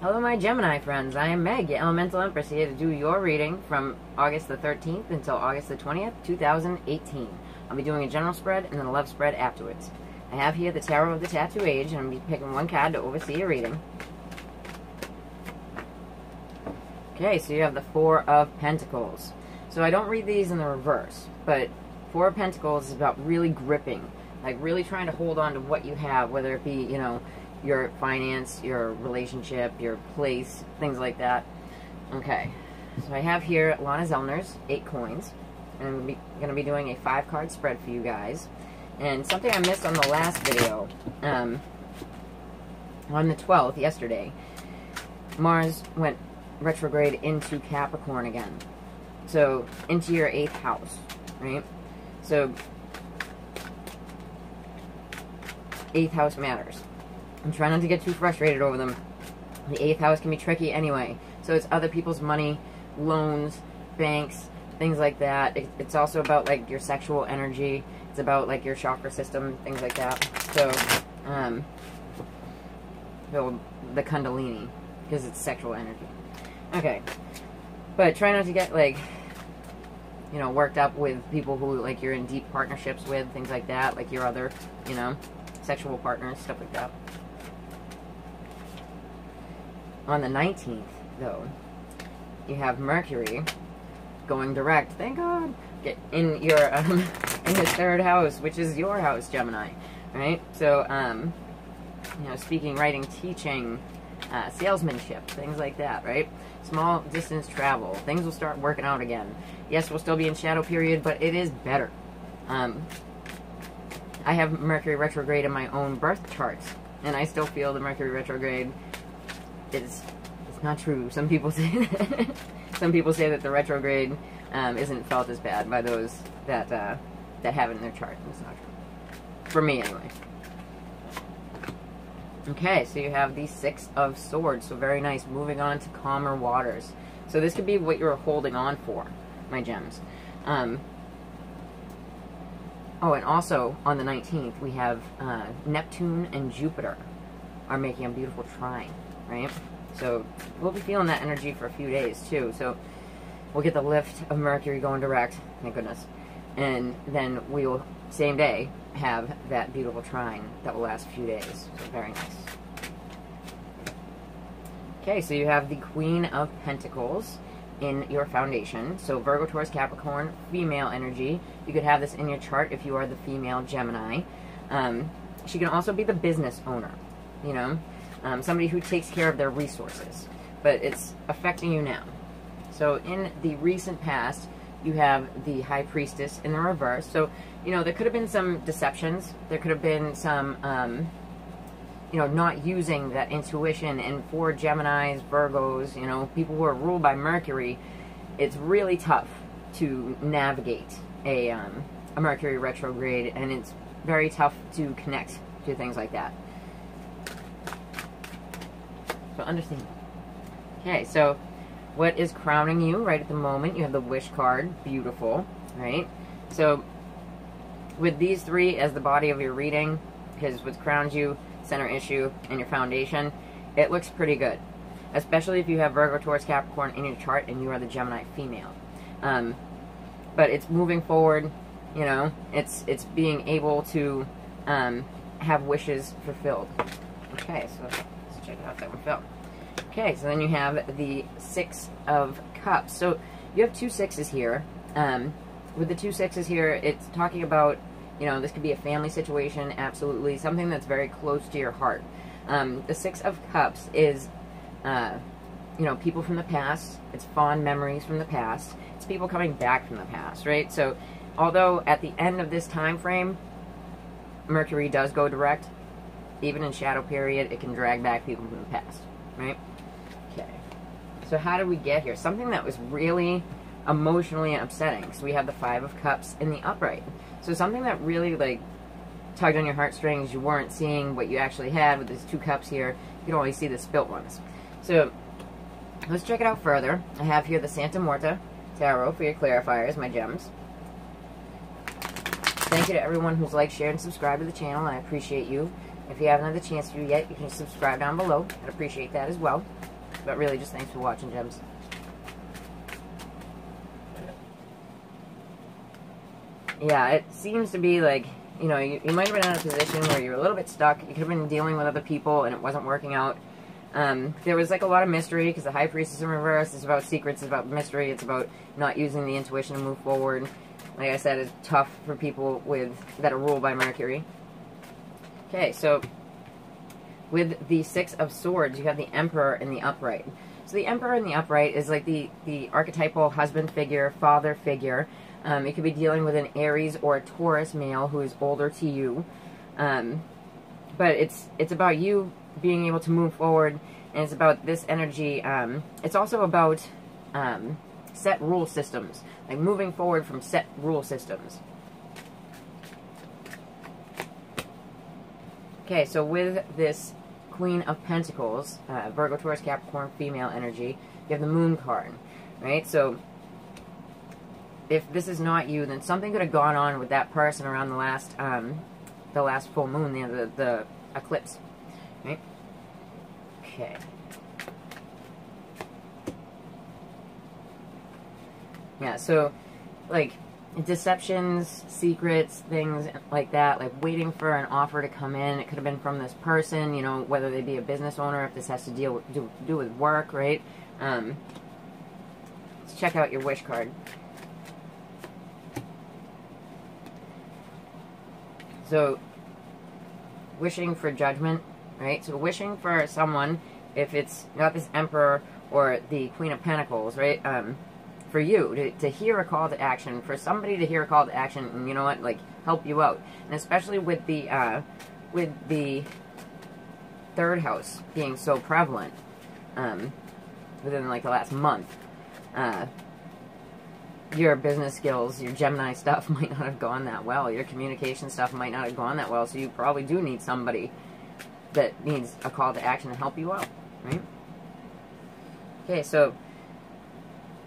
Hello my Gemini friends, I am Meg, your Elemental Empress, here to do your reading from August the 13th until August the 20th, 2018. I'll be doing a general spread and then a love spread afterwards. I have here the Tarot of the Tattoo Age, and I'm going to be picking one card to oversee your reading. Okay, so you have the Four of Pentacles. So I don't read these in the reverse, but Four of Pentacles is about really gripping, like really trying to hold on to what you have, whether it be, you know, your finance, your relationship, your place, things like that. Okay, so I have here Lana Zellner's 8 coins, and I'm going to be doing a 5-card spread for you guys. And something I missed on the last video, on the 12th, yesterday, Mars went retrograde into Capricorn again. So, into your 8th house, right? So, 8th house matters. I'm trying not to get too frustrated over them. The 8th house can be tricky anyway. So it's other people's money, loans, banks, things like that. It's also about like your sexual energy. It's about like your chakra system, things like that. So, the Kundalini, because it's sexual energy. Okay. But try not to get like, you know, worked up with people who like you're in deep partnerships with, things like that, like your other, you know, sexual partners, stuff like that. On the 19th, though, you have Mercury going direct. Thank God. In your in his 3rd house, which is your house, Gemini, right? So, you know, speaking, writing, teaching, salesmanship, things like that, right? Small distance travel. Things will start working out again. Yes, we'll still be in shadow period, but it is better. I have Mercury retrograde in my own birth charts, and I still feel the Mercury retrograde it's not true. Some people say that. Some people say that the retrograde isn't felt as bad by those that that have it in their chart. It's not true. For me, anyway. Okay, so you have the 6 of Swords. So very nice. Moving on to calmer waters. So this could be what you're holding on for, my gems. Oh, and also on the 19th, we have Neptune and Jupiter are making a beautiful trine. Right? So we'll be feeling that energy for a few days too. So we'll get the lift of Mercury going direct, thank goodness. And then we'll, same day, have that beautiful trine that will last a few days. So very nice. Okay, so you have the Queen of Pentacles in your foundation. So Virgo, Taurus, Capricorn, female energy. You could have this in your chart if you are the female Gemini. She can also be the business owner, you know. Somebody who takes care of their resources, but it's affecting you now. So in the recent past, you have the High Priestess in the reverse. So, you know, there could have been some deceptions. There could have been some, you know, not using that intuition. And for Geminis, Virgos, you know, people who are ruled by Mercury, it's really tough to navigate a Mercury retrograde, and it's very tough to connect to things like that. So understand. Okay, so what is crowning you right at the moment? You have the Wish card. Beautiful, right? So with these 3 as the body of your reading, because what crowns you, center issue, and your foundation, it looks pretty good. Especially if you have Virgo, Taurus, Capricorn in your chart and you are the Gemini female. But it's moving forward, you know. It's being able to have wishes fulfilled. Okay, so check out that one fell. Okay, so then you have the 6 of Cups. So you have 2 6s here. With the 2 6s here, it's talking about, you know, this could be a family situation, absolutely, something that's very close to your heart. The 6 of Cups is, you know, people from the past. It's fond memories from the past. It's people coming back from the past, right? So although at the end of this time frame, Mercury does go direct, even in shadow period, it can drag back people from the past, right? Okay. So how did we get here? Something that was really emotionally upsetting. So we have the 5 of Cups in the upright. So something that really, like, tugged on your heartstrings. You weren't seeing what you actually had with these 2 cups here. You can only see the spilt ones. So let's check it out further. I have here the Santa Muerta Tarot for your clarifiers, my gems. Thank you to everyone who's liked, shared, and subscribed to the channel. I appreciate you. If you haven't had the chance to yet, you can subscribe down below. I'd appreciate that as well. But really, just thanks for watching, gems. Yeah, it seems to be like, you know, you might have been in a position where you're a little bit stuck. You could have been dealing with other people and it wasn't working out. There was like a lot of mystery because the High Priestess in reverse is about secrets, it's about mystery, it's about not using the intuition to move forward. Like I said, it's tough for people that are ruled by Mercury. Okay, so with the Six of Swords, you have the Emperor in the upright. So the Emperor in the upright is like the archetypal husband figure, father figure. It could be dealing with an Aries or a Taurus male who is older to you. But it's about you being able to move forward, and it's about this energy. It's also about set rule systems, like moving forward from set rule systems. Okay, so with this Queen of Pentacles, Virgo, Taurus, Capricorn, female energy, you have the Moon card, right? So if this is not you, then something could have gone on with that person around the last full moon, the eclipse, right? Okay. Yeah, so, like, deceptions, secrets, things like that, like waiting for an offer to come in. It could have been from this person, you know, whether they be a business owner, if this has to do with work, right? Let's check out your wish card. So, wishing for judgment, right? So wishing for someone, if it's not this Emperor or the Queen of Pentacles, right? For you to hear a call to action, for somebody to hear a call to action, and you know what, like, help you out. And especially with the third house being so prevalent within like the last month, your business skills, your Gemini stuff might not have gone that well. Your communication stuff might not have gone that well. So you probably do need somebody that needs a call to action to help you out, right? Okay, so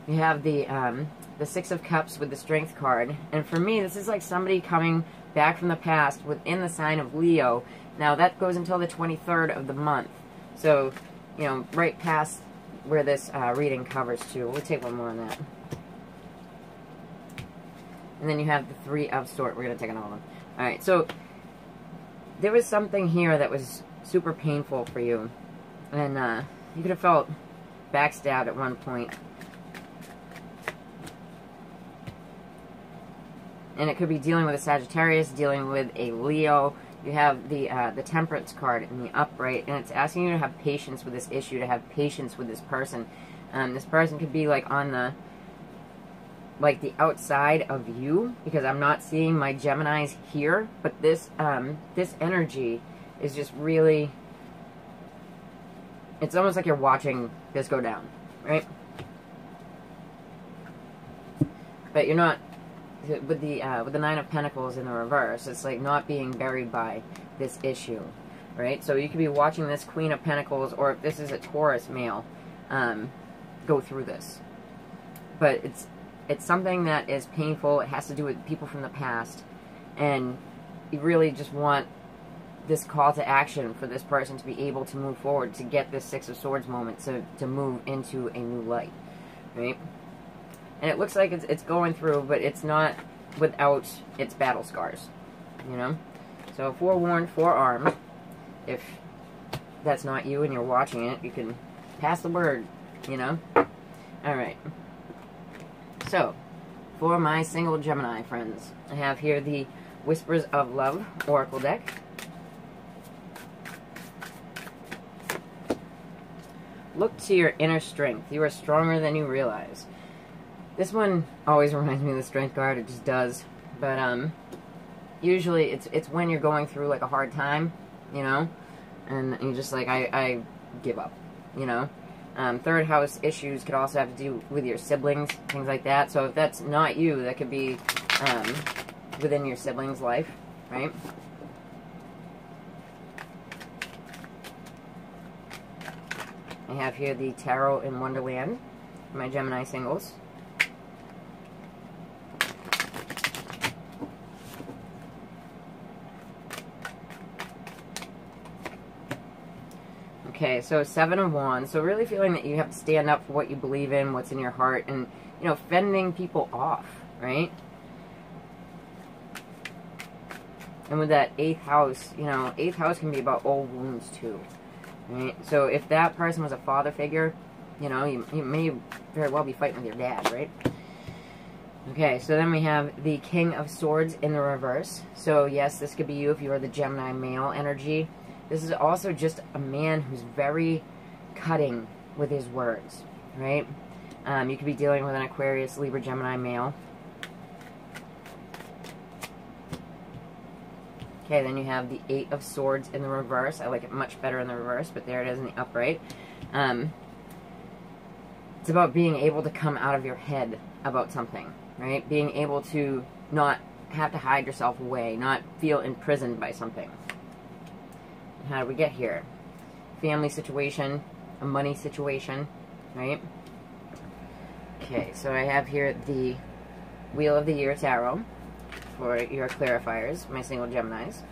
you have the Six of Cups with the Strength card. And for me, this is like somebody coming back from the past within the sign of Leo. Now, that goes until the 23rd of the month. So, you know, right past where this reading covers to. We'll take one more on that. And then you have the Three of Swords. We're going to take another one. Alright, so there was something here that was super painful for you. And you could have felt backstabbed at one point. And it could be dealing with a Sagittarius, dealing with a Leo. You have the Temperance card in the upright, and it's asking you to have patience with this issue, to have patience with this person. This person could be like on the outside of you, because I'm not seeing my Geminis here, but this this energy is just really, it's almost like you're watching this go down, right? But you're not. With the Nine of Pentacles in the reverse, it's like not being buried by this issue, right? So you could be watching this Queen of Pentacles, or if this is a Taurus male, go through this. But it's something that is painful. It has to do with people from the past, and you really just want this call to action for this person to be able to move forward, to get this Six of Swords moment, to move into a new light, right? And it looks like it's going through, but it's not without its battle scars, you know? So, forewarned, forearmed. If that's not you and you're watching it, you can pass the word, you know? Alright. So, for my single Gemini friends, I have here the Whispers of Love Oracle deck. Look to your inner strength. You are stronger than you realize. This one always reminds me of the Strength card. It just does. But usually it's when you're going through like a hard time, you know, and you're just like, I give up, you know. Third house issues could also have to do with your siblings, things like that. So if that's not you, that could be within your siblings' life, right? I have here the Tarot in Wonderland for my Gemini singles. Okay, Okay, so 7 of Wands. So really feeling that you have to stand up for what you believe in, what's in your heart, and, you know, fending people off, right? And with that 8th house, you know, 8th house can be about old wounds too, right? So if that person was a father figure, you know, you may very well be fighting with your dad, right? Okay, so then we have the King of Swords in the reverse. So yes, this could be you if you are the Gemini male energy. This is also just a man who's very cutting with his words, right? You could be dealing with an Aquarius, Libra, Gemini male. Okay, then you have the 8 of Swords in the reverse. I like it much better in the reverse, but there it is in the upright. It's about being able to come out of your head about something, right? Being able to not have to hide yourself away, not feel imprisoned by something. How do we get here? Family situation, a money situation, right? Okay, so I have here the Wheel of the Year Tarot for your clarifiers, my single Geminis.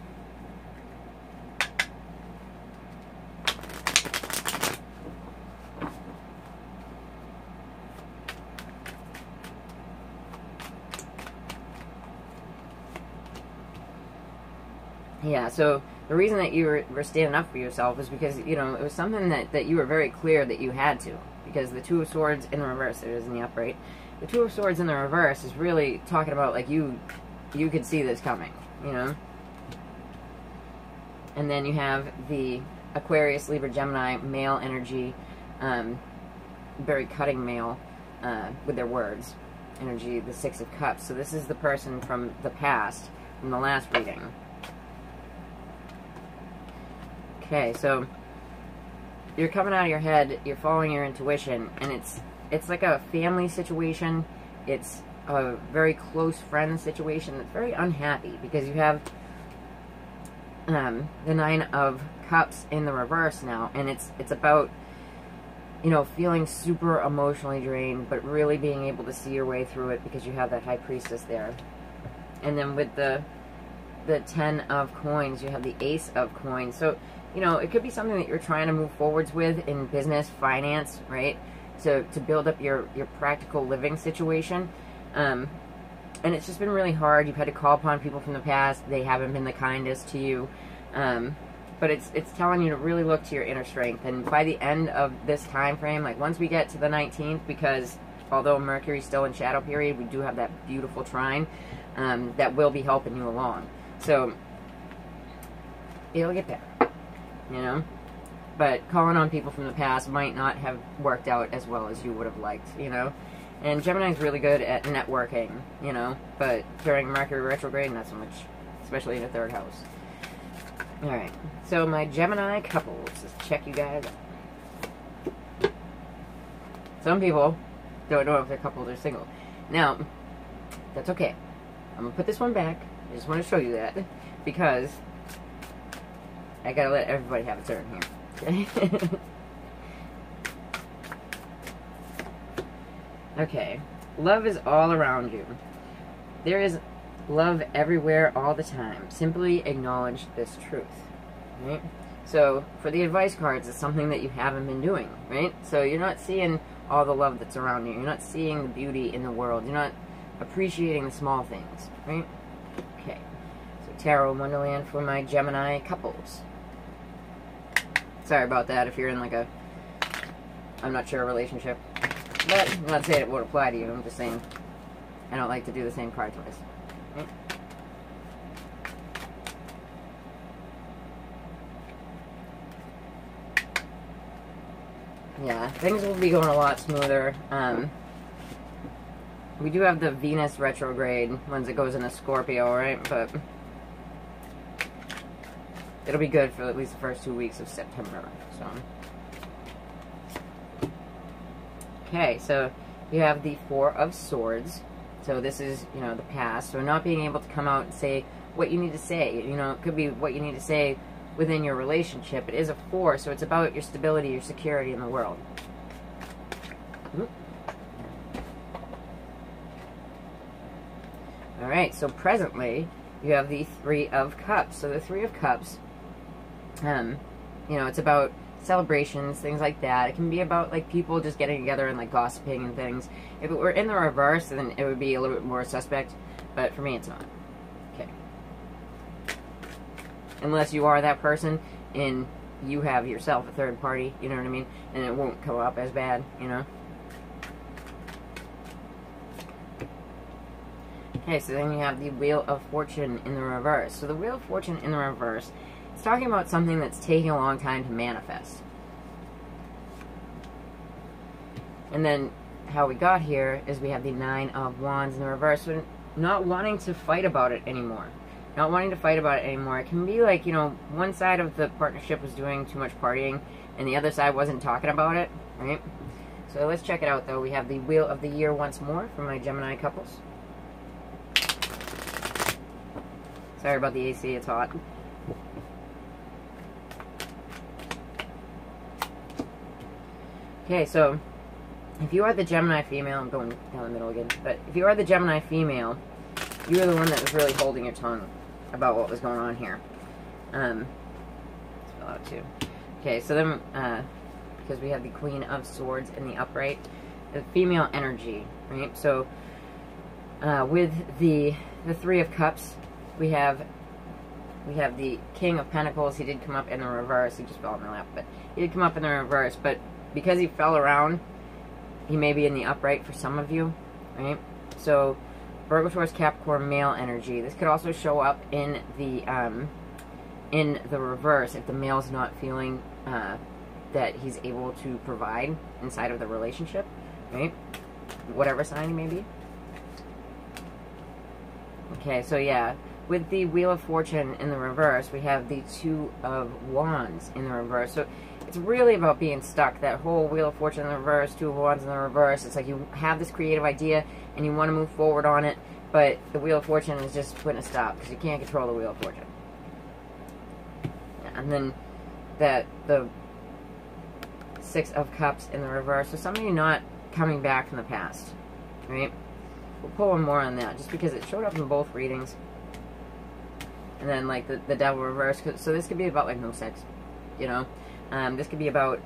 Yeah, so the reason that you were standing up for yourself is because, you know, it was something that you were very clear that you had to. Because the 2 of Swords in the reverse, it is in the upright. The 2 of Swords in the reverse is really talking about, like, you could see this coming, you know? And then you have the Aquarius, Libra, Gemini, male energy, very cutting male with their words. Energy, the 6 of Cups. So this is the person from the past, from the last reading. Okay, so you're coming out of your head, you're following your intuition, and it's like a family situation. It's a very close friend situation that's very unhappy because you have the 9 of Cups in the reverse now, and it's about, you know, feeling super emotionally drained, but really being able to see your way through it because you have that High Priestess there. And then with the 10 of Coins, you have the Ace of Coins. So, you know, it could be something that you're trying to move forwards with in business, finance, right? So to build up your practical living situation. And it's just been really hard. You've had to call upon people from the past. They haven't been the kindest to you. But it's telling you to really look to your inner strength. And by the end of this time frame, like once we get to the 19th, because although Mercury's still in shadow period, we do have that beautiful trine that will be helping you along. So it'll get better. You know, but calling on people from the past might not have worked out as well as you would have liked, you know. And Gemini's really good at networking, you know, but during Mercury retrograde, not so much, especially in the 3rd house. Alright, so my Gemini couples, let's check you guys out. Some people don't know if they're coupled or single. Now, that's okay. I'm going to put this one back. I just want to show you that, because I gotta let everybody have a turn here. Okay? Okay. Love is all around you. There is love everywhere all the time. Simply acknowledge this truth. Right? So, for the advice cards, it's something that you haven't been doing, right? So you're not seeing all the love that's around you. You're not seeing the beauty in the world. You're not appreciating the small things, right? Okay. So Tarot Wonderland for my Gemini couples. Sorry about that if you're in like a, I'm not sure, relationship. But I'm not saying it would apply to you. I'm just saying I don't like to do the same card twice. Right? Yeah, things will be going a lot smoother. We do have the Venus retrograde once it goes into Scorpio, right? But it'll be good for at least the first 2 weeks of September. So, okay, so you have the 4 of Swords. So this is, you know, the past. So not being able to come out and say what you need to say. You know, it could be what you need to say within your relationship. It is a 4, so it's about your stability, your security in the world. Alright, so presently, you have the 3 of Cups. So the 3 of Cups, you know, it's about celebrations, things like that. It can be about like people just getting together and like gossiping and things. If it were in the reverse, then it would be a little bit more suspect, but for me it's not. Okay. Unless you are that person and you have yourself a third party, you know what I mean? And it won't come up as bad, you know? Okay, so then you have the Wheel of Fortune in the reverse. So the Wheel of Fortune in the reverse, it's talking about something that's taking a long time to manifest. And then how we got here is we have the Nine of Wands in the reverse. So not wanting to fight about it anymore. Not wanting to fight about it anymore. It can be like, you know, one side of the partnership was doing too much partying and the other side wasn't talking about it, right? So let's check it out, though. We have the Wheel of the Year once more for my Gemini couples. Sorry about the AC, it's hot. Okay, so if you are the Gemini female, I'm going down the middle again, but if you are the Gemini female, you are the one that was really holding your tongue about what was going on here. Let's fill out too. Okay, so then, because we have the Queen of Swords in the upright, the female energy, right? So, with the Three of Cups, we have the King of Pentacles. He did come up in the reverse. He just fell in my lap, but he did come up in the reverse. But because he fell around, he may be in the upright for some of you, right? So, Virgo, Taurus, Capricorn, male energy. This could also show up in the reverse if the male's not feeling that he's able to provide inside of the relationship, right? Whatever sign he may be. Okay, so yeah, with the Wheel of Fortune in the reverse, we have the Two of Wands in the reverse. So it's really about being stuck. That whole Wheel of Fortune in the reverse, Two of Wands in the reverse. It's like you have this creative idea and you want to move forward on it, but the Wheel of Fortune is just putting a stop because you can't control the Wheel of Fortune. And then the Six of Cups in the reverse. So somebody not coming back from the past, right? We'll pull one more on that just because it showed up in both readings. And then like the Devil reverse. So this could be about like no sex, you know. This could be about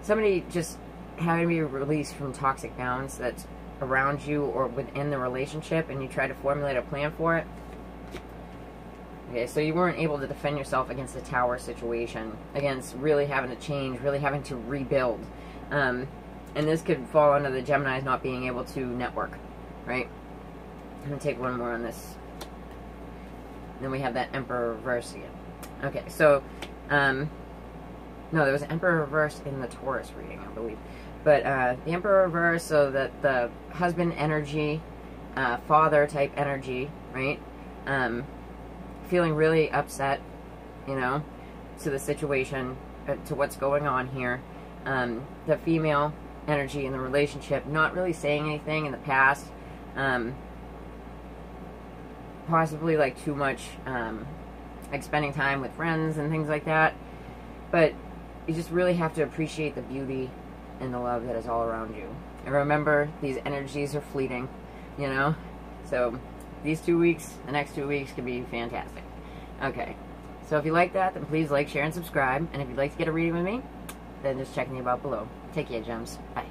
somebody just having to be released from toxic bounds that's around you or within the relationship, and you try to formulate a plan for it. Okay, so you weren't able to defend yourself against the Tower situation, against really having to change, really having to rebuild. And this could fall under the Geminis not being able to network, right? I'm going to take one more on this. Then we have that Emperor reverse again. Okay, so, no, there was an Emperor reverse in the Taurus reading, I believe. But the Emperor reverse, so that the husband energy, father type energy, right? Feeling really upset, you know, to the situation, to what's going on here. The female energy in the relationship, not really saying anything in the past. Possibly like too much, like spending time with friends and things like that. But you just really have to appreciate the beauty and the love that is all around you. And remember, these energies are fleeting, you know? So, these 2 weeks, the next 2 weeks could be fantastic. Okay. So if you like that, then please like, share, and subscribe. And if you'd like to get a reading with me, then just check me about below. Take care, gems. Bye.